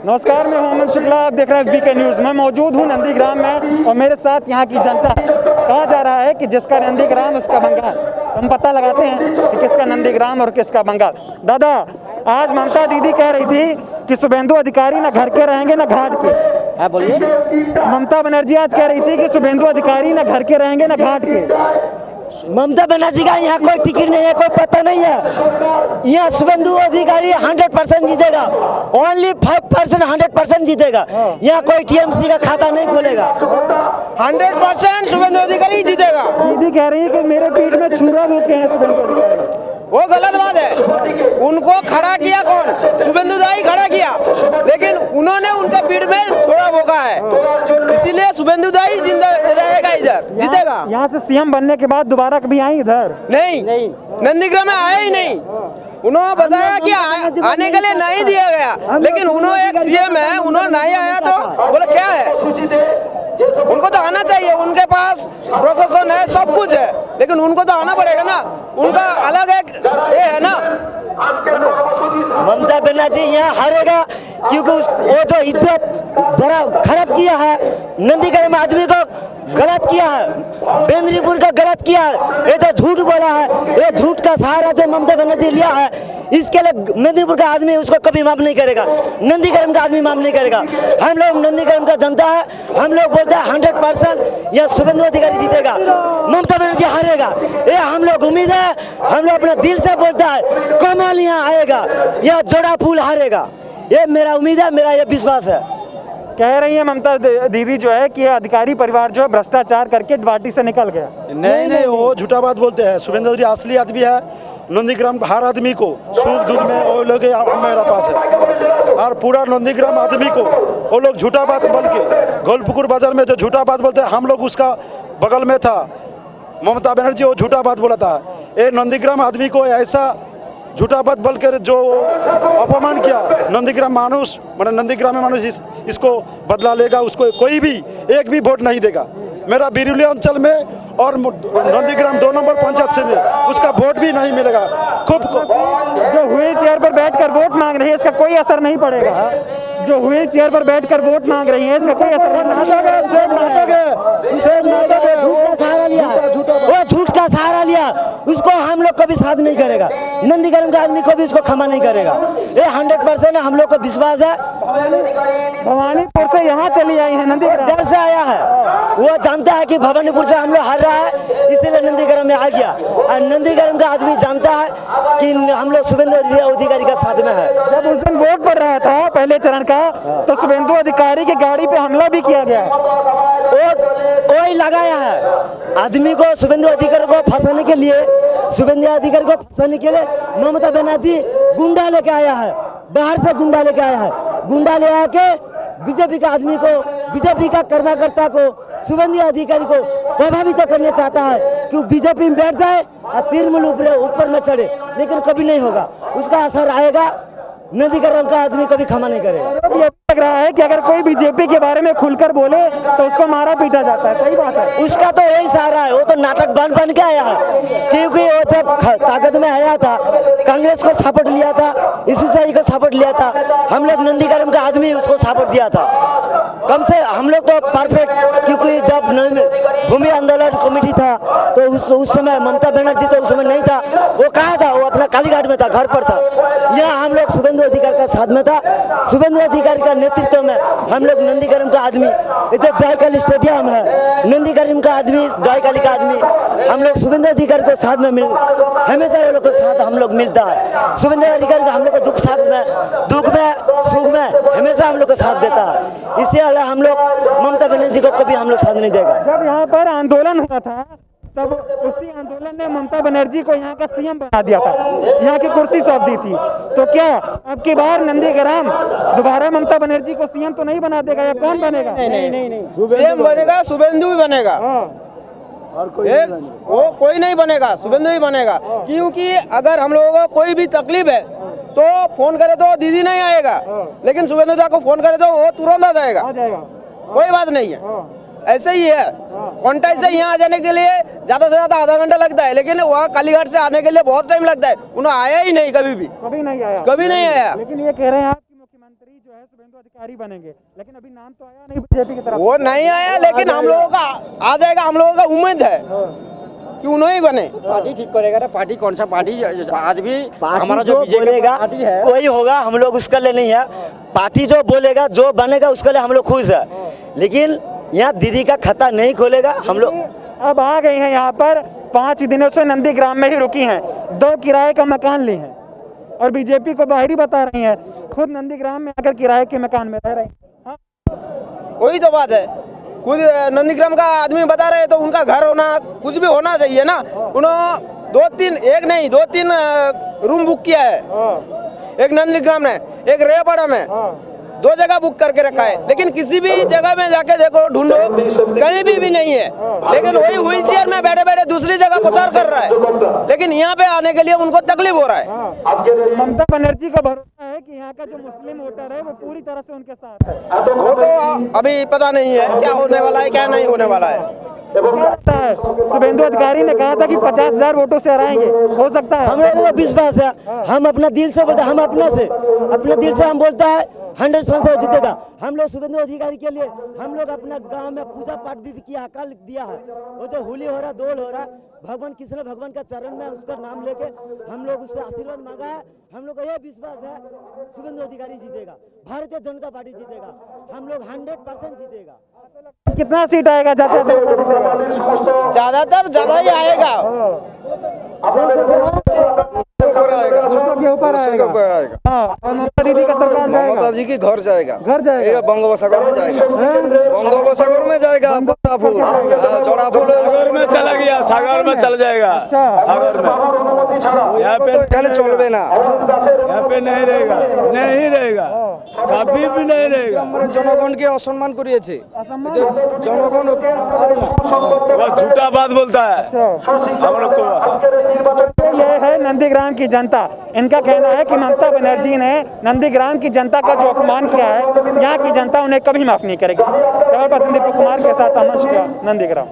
नमस्कार, मैं मोहम्मद शुक्ला, आप देख रहे हैं वीके न्यूज़। मैं मौजूद हूँ नंदीग्राम में और मेरे साथ यहाँ की जनता है। कहा जा रहा है कि जिसका नंदीग्राम उसका बंगाल। हम पता लगाते हैं कि किसका नंदीग्राम और किसका बंगाल। दादा, आज ममता दीदी कह रही थी कि शुभेंदु अधिकारी ना घर के रहेंगे ना घाट के। हाँ बोलिए। ममता बनर्जी आज कह रही थी कि शुभेंदु अधिकारी ना घर के रहेंगे ना घाट के। ममता बनर्जी का यहाँ कोई टिकट नहीं है, कोई पता नहीं है। यहाँ शुभेंदु अधिकारी 100% जीतेगा, ओनली 5% 100% जीतेगा। यहाँ कोई टीएमसी का खाता नहीं खोलेगा। 100% शुभेंदु अधिकारी जीतेगा। दीदी कह रही है कि मेरे पीठ में छुरा भूखे हैं शुभेंदु अधिकारी। वो गलत बात है। उनको खड़ा किया कौन? शुभेंदु दाई खड़ा किया, लेकिन उन्होंने उनके पीठ में छोड़ा भोगा है, इसीलिए शुभेंदु दाई जिंदा रहेगा, इधर जीतेगा। यहाँ से सीएम बनने के बाद दोबारा कभी आई इधर? नहीं, नंदीग्राम में आया ही नहीं। उन्होंने बताया कि आने के लिए नहीं दिया गया, लेकिन उन्होंने एक सीएम है, उन्होंने नहीं आया तो बोले क्या है? उनको तो आना चाहिए, उनके पास प्रोसेसन है, सब कुछ है, लेकिन उनको तो आना पड़ेगा ना। उनका अलग एक ये है ना। ममता बनर्जी यहाँ हारेगा क्योंकि वो जो इज्जत बड़ा खराब किया है, नंदीग्राम आदमी को गलत किया है, बेंद्रीपुर का गलत किया है। ये जो झूठ बोला है, ये झूठ का सहारा जो ममता बनर्जी लिया है, इसके लिए मेदिनीपुर का आदमी उसको कभी माफ नहीं करेगा, नंदीग्राम का आदमी माफ नहीं करेगा। हम लोग नंदीग्राम का जनता है, हम लोग बोलते हैं 100% यह शुभेंदु अधिकारी जीतेगा, ममता बनर्जी हारेगा। ये हम लोग उम्मीद है, हम लोग अपने दिल से बोलता है कमल यहाँ आएगा, यह जोड़ा फूल हारेगा। ये मेरा उम्मीद है, मेरा ये विश्वास है। कह रही है ममता दीदी जो है कि अधिकारी परिवार जो है भ्रष्टाचार करके पार्टी से निकल गया। नहीं, वो झूठा बात बोलते हैं। शुभेंदु अधिकारी असली आदमी है। नंदीग्राम हर आदमी को सुख दुख में वो लोग मेरा पास है, और पूरा नंदीग्राम आदमी को वो लोग झूठा बात बोल के गोलपुकुर बाजार में जो झूठा बात बोलते हैं, हम लोग उसका बगल में था। ममता बनर्जी वो झूठा बात बोला था। ये नंदीग्राम आदमी को ऐसा झूठा बात बोल कर जो अपमान किया, नंदीग्राम मानुष मतलब नंदीग्राम मानुष इसको बदला लेगा। उसको कोई भी एक भी वोट नहीं देगा। मेरा बिरुली अंचल में और नंदीग्राम 2 नंबर पंचायत से में उसका वोट भी नहीं मिलेगा। खूब जो व्हील चेयर पर बैठकर वोट मांग रही है, इसका कोई असर नहीं पड़ेगा। जो व्हील चेयर पर बैठकर वोट मांग रही है, इसका कोई असर नहीं। नाटक है, सेम नाटक है, सेम नाटक है। वो झूठ का सहारा लिया, उसको हम लोग कभी साथ नहीं करेगा। नंदीग्राम का आदमी को भी उसको क्षमा नहीं करेगा। ये 100% हम लोग को विश्वास है। भवानीपुर से यहाँ चली आई है नंदीग्राम, डर से आया है। वो जानता है कि भवानीपुर से हम लोग हार रहा है, इसीलिए नंदीग्राम में आ गया। और नंदीग्राम का आदमी जानता है कि हम लोग शुभेंदु अधिकारी का साथ में है। जब उस दिन वोट पड़ रहा था पहले चरण का, तो शुभेंदु अधिकारी की गाड़ी पे हमला भी किया गया। वही लगाया है आदमी को, शुभेंदु अधिकारी को फंसाने के लिए। शुभेंदु अधिकारी को फंसाने के लिए ममता बनर्जी गुंडा लेके आया है, बाहर से गुंडा लेके आया है। गुंडा ले आके बीजेपी का आदमी को, बीजेपी का कार्यकर्ता को, शुभेंदु अधिकारी को प्रभावित करना चाहता है कि बीजेपी में बैठ जाए और तृणमूल ऊपर में चढ़े, लेकिन कभी नहीं होगा। उसका असर आएगा, नंदीग्राम का आदमी कभी क्षमा नहीं करेगा। ये लग रहा है कि अगर कोई बीजेपी के बारे में खुलकर बोले तो उसको मारा पीटा जाता है। सही बात है। उसका तो यही सहारा है। वो तो नाटक बन के आया है, क्योंकि वो जब ताकत में आया था कांग्रेस को सपोर्ट लिया था, ईसूसाई को सपोर्ट लिया था। हम लोग नंदीग्राम का आदमी उसको सपोर्ट दिया था। कम से हम लोग तो परफेक्ट, क्योंकि जब भूमि आंदोलन कमेटी था तो उस समय ममता बनर्जी तो उस समय नहीं था। वो कहाँ था? वो अपना कालीघाट में था, घर पर था। यहाँ हम लोग शुभेंदु अधिकारी का साथ में था। शुभेंदु अधिकारी का नेतृत्व में हम लोग नंदीग्राम का आदमी, इधर जयकाली स्टेडियम है, नंदीग्राम का आदमी, जयकाली का आदमी, हम लोग शुभेंदु अधिकारी के साथ में हमेशा लोग के साथ हम लोग मिलता है। शुभेंदु अधिकारी का हम लोग को दुख में सुख में हमेशा हम लोग का साथ देता है। इससे हम लोग ममता बनर्जी को कभी हम लोग साथ नहीं देगा। जब यहाँ पर आंदोलन हुआ था तब उसी आंदोलन ने ममता बनर्जी को यहाँ का सीएम बना दिया था, यहाँ की कुर्सी सौंप दी थी। तो क्या अब की बार नंदीग्राम दोबारा ममता बनर्जी को सीएम तो नहीं बना देगा, या कौन बनेगा? नहीं, सीएम बनेगा, शुभेंदु भी बनेगा। और कोई नहीं बनेगा, शुभेंदु ही बनेगा। क्योंकि अगर हम लोगों को कोई भी तकलीफ है तो फोन करे तो दीदी नहीं आएगा, लेकिन शुभेंदु दा को फोन करे तो वो तुरंत आ जाएगा। कोई बात नहीं है, ऐसे ही है। कॉन्टैक्ट से यहाँ आ जाने के लिए ज्यादा से ज्यादा आधा घंटा लगता है, लेकिन वहाँ कालीघाट से आने के लिए बहुत टाइम लगता है। उन्होंने आया ही नहीं, कभी भी कभी नहीं आया। कभी नहीं आया। लेकिन ये कह रहे हैं आप कि मुख्यमंत्री जो है शुभेंदु अधिकारी बनेंगे, लेकिन अभी नाम तो आया नहीं बीजेपी की तरफ। वो नहीं आया, लेकिन हम लोगों का आ जाएगा, हम लोगों का उम्मीद है कि उन्होंने ही बने। पार्टी ठीक करेगा ना, पार्टी कौन सा पार्टी आज भी हमारा जो बोलेगा पार्टी है वही होगा, हम लोग उसके लिए नहीं है। पार्टी जो बोलेगा जो बनेगा उसके लिए हम लोग खुश है, लेकिन यहाँ दीदी का खाता नहीं खोलेगा हम लोग। अब आ गई हैं यहाँ पर, 5 दिनों से नंदीग्राम में ही रुकी हैं, 2 किराए का मकान ली हैं और बीजेपी को बाहरी बता रही हैं, खुद नंदीग्राम में आकर किराए के मकान में रह रही हैं। वही तो बात है, खुद नंदीग्राम का आदमी बता रहे तो उनका घर होना, कुछ भी होना चाहिए ना। उन्होंने 2-3 रूम बुक किया है, एक नंदीग्राम में, एक रेवाड़ा में, 2 जगह बुक करके रखा है, लेकिन किसी भी जगह में जाके देखो, ढूंढो, कहीं भी नहीं है। लेकिन वही व्हील चेयर में बैठे बैठे दूसरी जगह प्रचार कर रहा है, लेकिन यहाँ पे आने के लिए उनको तकलीफ हो रहा है। ममता बनर्जी का भरोसा है कि यहाँ का जो मुस्लिम वोटर है वो पूरी तरह से उनके साथ है। वो तो अभी पता नहीं है क्या होने वाला है, क्या नहीं होने वाला है। शुभेंदु अधिकारी ने कहा था कि 50,000 वोटों से हराएंगे, हो सकता है? हम लोगों को विश्वास है, हम अपना दिल से बोलते हैं, हम अपने दिल से हम बोलता है 100% जीतेगा। हम लोग शुभेंदु अधिकारी के लिए हम लोग अपना गांव में पूजा पाठ भी किया, कल दिया है। वो जो होली हो रहा, दोल हो रहा, भगवान कृष्ण भगवान का चरण में उसका नाम लेके हम लोग उससे आशीर्वाद मांगा है। हम लोग को यह विश्वास है शुभेंदु अधिकारी जीतेगा, भारतीय जनता पार्टी जीतेगा, हम लोग 100% जीतेगा। कितना सीट आएगा ज्यादातर? ज्यादा ही आएगा, के ऊपर आएगा। हाँ, और ममता दीदी का सरकार जाएगा, ममता जी की घर जाएगा, घर जाएगा, बंगोपसागर में जाएगा, बंगोपसागर में जाएगा, बत्तापुर, जोड़ापुर में चला गया, सागर में चल जाएगा। सागर में यहाँ पे এখানে চলবে না, यहाँ पे नहीं रहेगा, कभी भी नहीं रहेगा। জনগণকে অসম্মান করিয়েছে, জনগণ ওকে ছাড়ে না। वो झूठा बात बोलता है हम लोग को। ये है नंदीग्राम की जनता, इनका कहना है कि ममता बनर्जी ने नंदीग्राम की जनता का जो अपमान किया है, यहाँ की जनता उन्हें कभी माफ नहीं करेगी। कैमरा पर्सन दीपक कुमार के साथ अमन शुक्ला, नंदीग्राम।